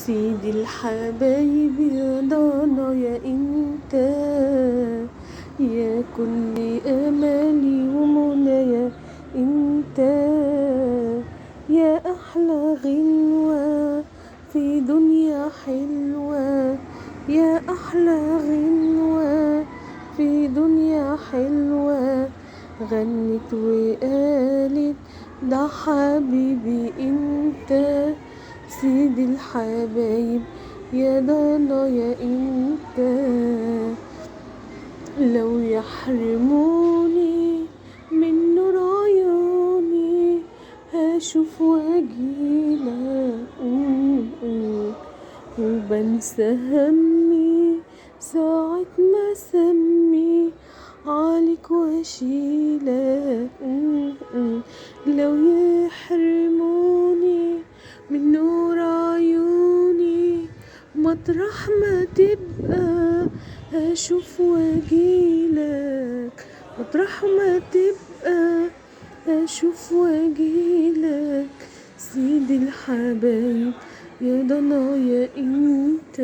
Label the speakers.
Speaker 1: سيد الحبايب يا ضنا يا انت، يا كل املي ومنايا انت، يا احلى غنوة في دنيا حلوة، يا احلى غنوة في دنيا حلوة. غنت وقالت ده حبيبي انت، سيد الحبايب يا ضنا يا انت. لو يحرموني من نور عيوني هشوف واجيلك، وبنسى همي ساعة ما سمي عليك واشيلك. لو يحرموني من نور عيوني مطرح ما تبقى هشوف واجيلك، مطرح ما تبقى هشوف واجيلك. سيد الحبايب يا ضنا يا انت.